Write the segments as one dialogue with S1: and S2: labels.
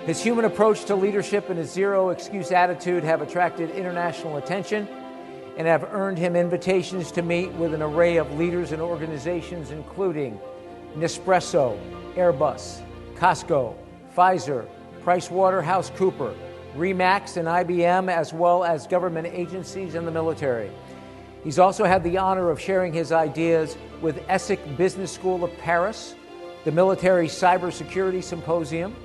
S1: His human approach to leadership and his zero-excuse attitude have attracted international attention and have earned him invitations to meet with an array of leaders and organizations, including Nespresso, Airbus, Costco, Pfizer, PricewaterhouseCoopers, Remax, and IBM, as well as government agencies and the military. He's also had the honor of sharing his ideas with ESSEC Business School of Paris, the Military Cybersecurity Symposium,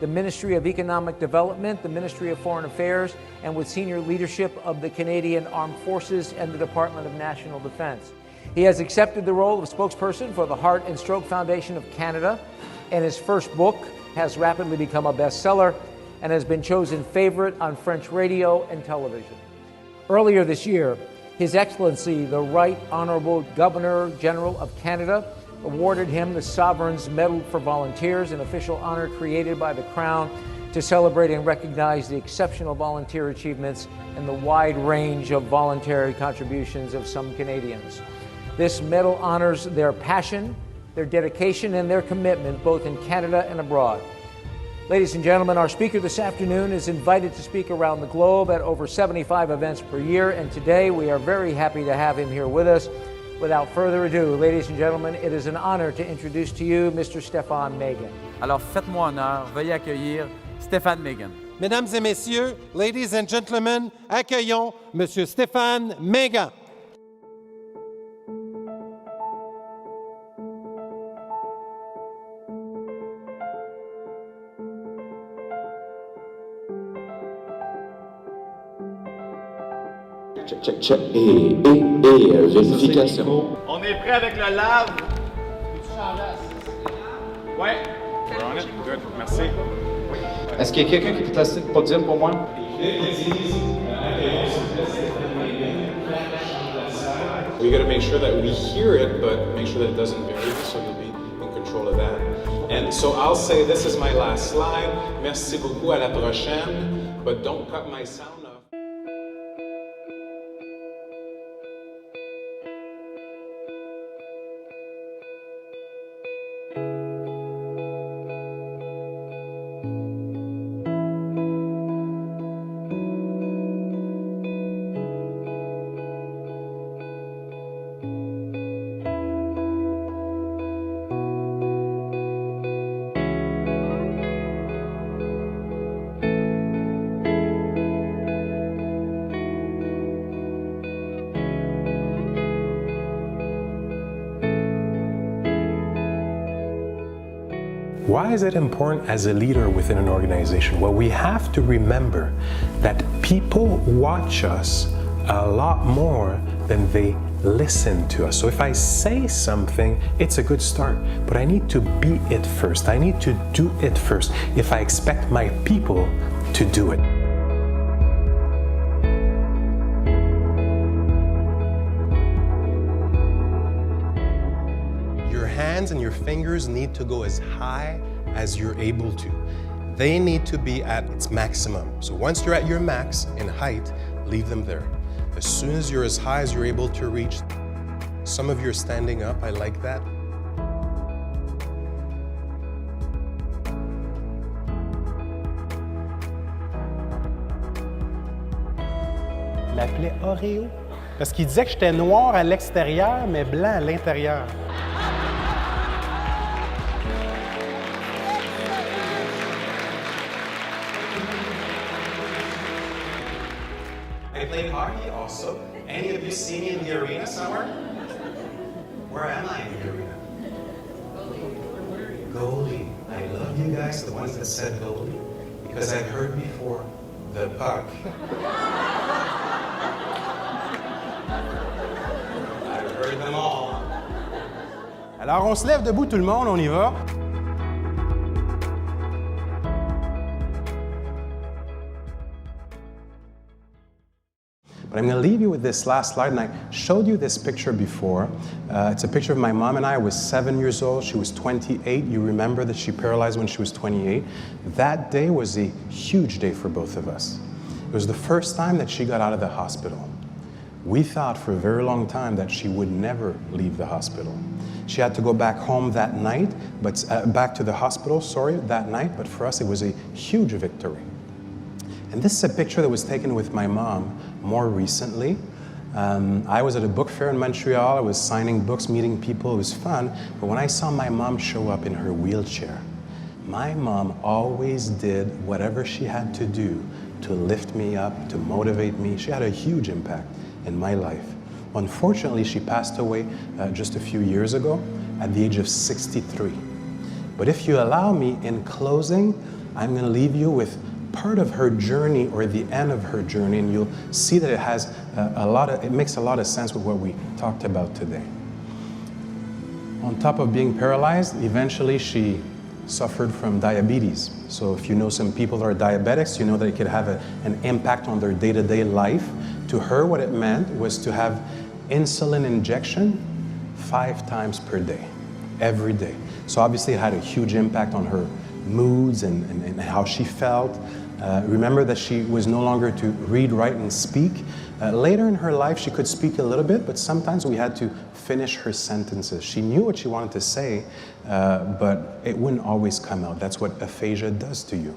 S1: the Ministry of Economic Development, the Ministry of Foreign Affairs, and with senior leadership of the Canadian Armed Forces and the Department of National Defense. He has accepted the role of spokesperson for the Heart and Stroke Foundation of Canada, and his first book has rapidly become a bestseller and has been chosen favorite on French radio and television. Earlier this year, His Excellency, the Right Honourable Governor General of Canada, awarded him the Sovereign's Medal for Volunteers, an official honor created by the Crown to celebrate and recognize the exceptional volunteer achievements and the wide range of voluntary contributions of some Canadians. This medal honors their passion, their dedication, and their commitment both in Canada and abroad. Ladies and gentlemen, our speaker this afternoon is invited to speak around the globe at over 75 events per year, and today we are very happy to have him here with us. Without further ado, ladies and gentlemen, it is an honor to introduce to you Mr. Stephan Maighan.
S2: Alors faites-moi honneur, veuillez accueillir Stephan Maighan.
S3: Mesdames et messieurs, ladies and gentlemen, accueillons Monsieur Stephan Maighan.
S4: Check. Et vérification.
S5: On est prêt avec le lave. Ouais. We're on it. Good. Merci.
S4: Est-ce qu'il y a quelqu'un qui peut tester le podium pour moi?
S6: We got to make sure that we hear it, but make sure that it doesn't vary, so you'll be in control of that. And so I'll say this is my last slide. Merci beaucoup, à la prochaine, but don't cut my sound off.
S7: Why is it important as a leader within an organization? Well, we have to remember that people watch us a lot more than they listen to us. So if I say something, it's a good start, but I need to be it first. I need to do it first if I expect my people to do it. And your fingers need to go as high as you're able to. They need to be at its maximum. So once you're at your max in height, leave them there. As soon as you're as high as you're able to reach, some of you are standing up, I like that.
S3: Il l'appelait Oreo parce qu'il disait que j'étais noir à l'extérieur, mais blanc à l'intérieur.
S7: I play hockey also. Any of you see me in the arena somewhere? Where am I in the arena? Goalie. I love you guys, the ones that said goalie, because I've heard before, the puck. I've heard them all.
S3: Alors on se lève debout tout le monde, on y va. But I'm going to leave you with this last slide, and I showed you this picture before. It's a picture of my mom and I. I was 7 years old. She was 28. You remember that she paralyzed when she was 28. That day was a huge day for both of us. It was the first time that she got out of the hospital. We thought for a very long time that she would never leave the hospital. She had to go back home that night, but back to the hospital, that night, but for us it was a huge victory. And this is a picture that was taken with my mom more recently. I was at a book fair in Montreal. I was signing books, meeting people. It was fun. But when I saw my mom show up in her wheelchair, my mom always did whatever she had to do to lift me up, to motivate me. She had a huge impact in my life. Unfortunately, she passed away just a few years ago at the age of 63. But if you allow me, in closing, I'm going to leave you with part of her journey, or the end of her journey, and you'll see that it has it makes a lot of sense with what we talked about today. On top of being paralyzed, eventually she suffered from diabetes. So if you know some people that are diabetics, you know that it could have an impact on their day-to-day life. To her, what it meant was to have insulin injection 5 times per day, every day. So obviously it had a huge impact on her moods and how she felt. Remember that she was no longer to read, write, and speak. Later in her life, she could speak a little bit, but sometimes we had to finish her sentences. She knew what she wanted to say, but it wouldn't always come out. That's what aphasia does to you.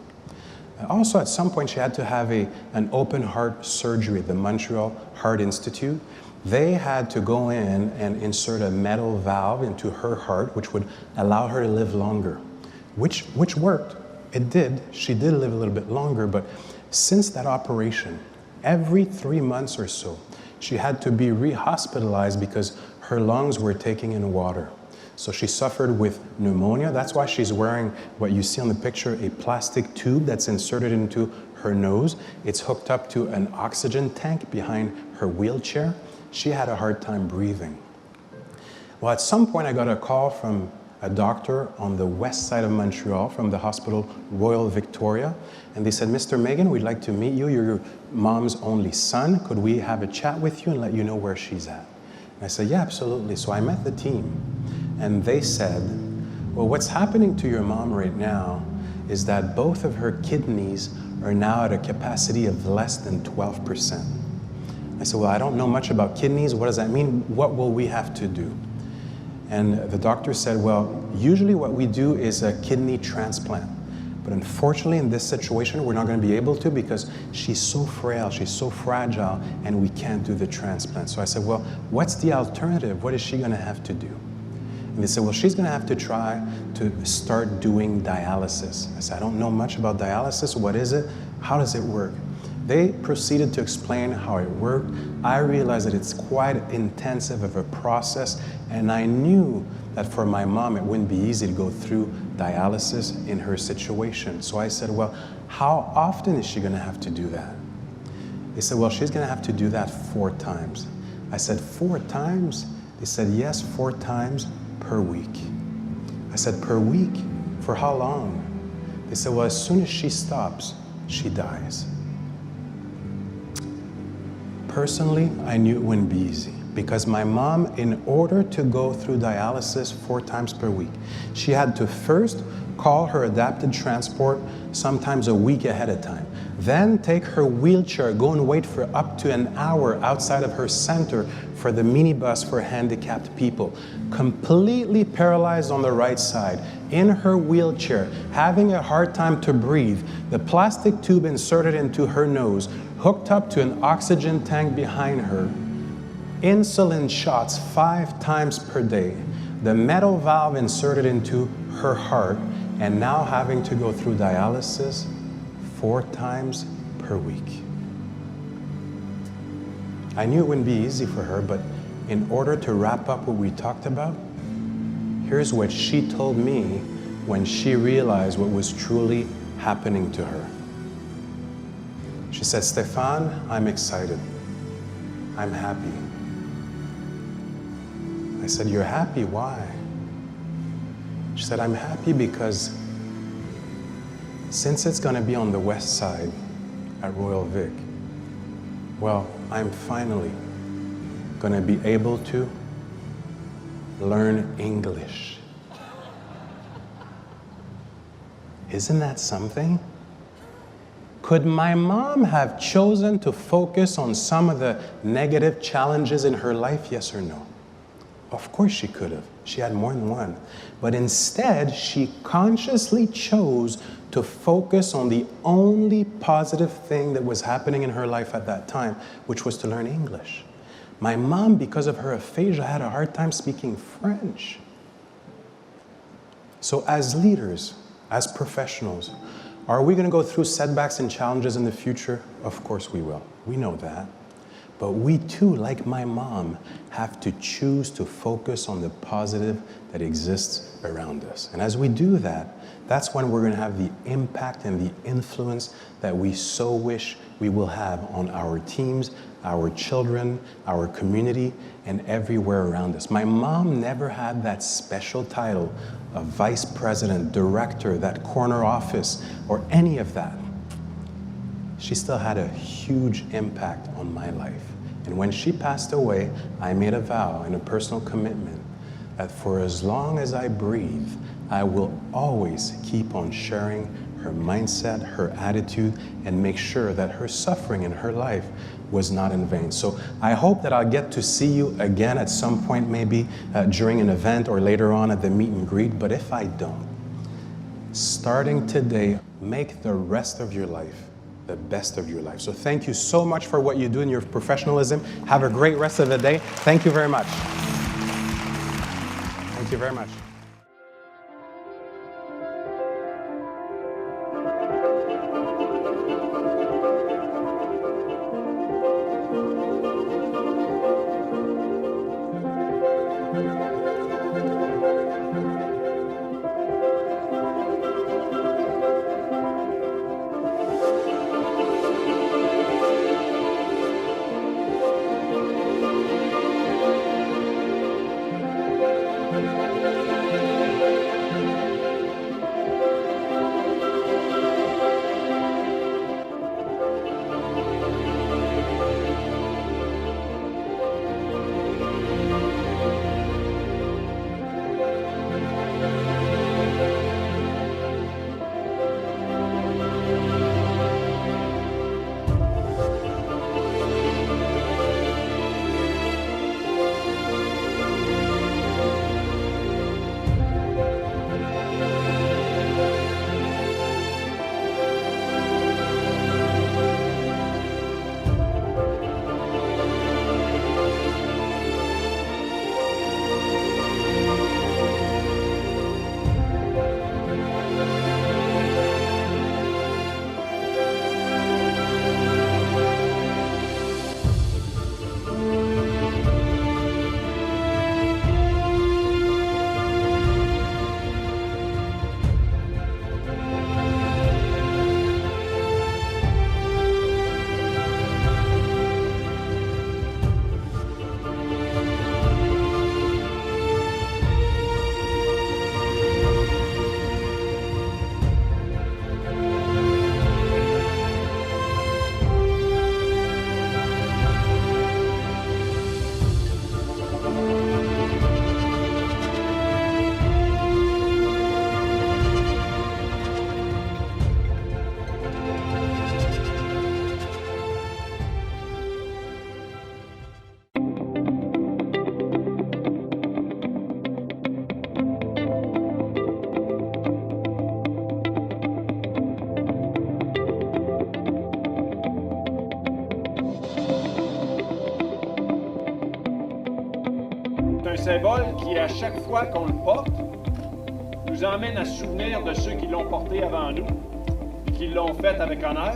S3: Also, at some point, she had to have an open heart surgery at the Montreal Heart Institute. They had to go in and insert a metal valve into her heart, which would allow her to live longer, which worked. It did. She did live a little bit longer, but since that operation, every 3 months or so, she had to be re-hospitalized because her lungs were taking in water. So she suffered with pneumonia. That's why she's wearing what you see on the picture, a plastic tube that's inserted into her nose. It's hooked up to an oxygen tank behind her wheelchair. She had a hard time breathing. Well, at some point I got a call from a doctor on the west side of Montreal from the hospital Royal Victoria. And they said, Mr. Maighan, we'd like to meet you. You're your mom's only son. Could we have a chat with you and let you know where she's at? And I said, yeah, absolutely. So I met the team. And they said, well, what's happening to your mom right now is that both of her kidneys are now at a capacity of less than 12%. I said, well, I don't know much about kidneys. What does that mean? What will we have to do? And the doctor said, well, usually what we do is a kidney transplant. But unfortunately, in this situation, we're not going to be able to because she's so frail, she's so fragile, and we can't do the transplant. So I said, well, what's the alternative? What is she going to have to do? And they said, well, she's going to have to try to start doing dialysis. I said, I don't know much about dialysis. What is it? How does it work? They proceeded to explain how it worked. I realized that it's quite intensive of a process, and I knew that for my mom, it wouldn't be easy to go through dialysis in her situation. So I said, well, how often is she going to have to do that? They said, well, she's going to have to do that 4 times. I said, 4 times? They said, yes, 4 times per week. I said, per week? For how long? They said, well, as soon as she stops, she dies. Personally, I knew it wouldn't be easy because my mom, in order to go through dialysis 4 times per week, she had to first call her adapted transport sometimes a week ahead of time, then take her wheelchair, go and wait for up to an hour outside of her center for the minibus for handicapped people, completely paralyzed on the right side, in her wheelchair, having a hard time to breathe, the plastic tube inserted into her nose, hooked up to an oxygen tank behind her, insulin shots 5 times per day, the metal valve inserted into her heart, and now having to go through dialysis 4 times per week. I knew it wouldn't be easy for her, but in order to wrap up what we talked about, here's what she told me when she realized what was truly happening to her. She said, Stephan, I'm excited. I'm happy. I said, you're happy? Why? She said, I'm happy because since it's going to be on the west side at Royal Vic, well, I'm finally going to be able to learn English. Isn't that something? Could my mom have chosen to focus on some of the negative challenges in her life? Yes or no? Of course she could have. She had more than one. But instead, she consciously chose to focus on the only positive thing that was happening in her life at that time, which was to learn English. My mom, because of her aphasia, had a hard time speaking French. So as leaders, as professionals, are we going to go through setbacks and challenges in the future? Of course we will. We know that. But we too, like my mom, have to choose to focus on the positive that exists around us. And as we do that, that's when we're going to have the impact and the influence that we so wish we will have on our teams, our children, our community, and everywhere around us. My mom never had that special title of vice president, director, that corner office, or any of that. She still had a huge impact on my life. And when she passed away, I made a vow and a personal commitment that for as long as I breathe, I will always keep on sharing her mindset, her attitude, and make sure that her suffering in her life was not in vain. So I hope that I'll get to see you again at some point, maybe during an event or later on at the meet and greet. But if I don't, starting today, make the rest of your life the best of your life. So thank you so much for what you do in your professionalism. Have a great rest of the day. Thank you very much. Thank you very much.
S5: symbole qui, à chaque fois qu'on le porte, nous emmène à se souvenir de ceux qui l'ont porté avant nous, qui l'ont fait avec honneur,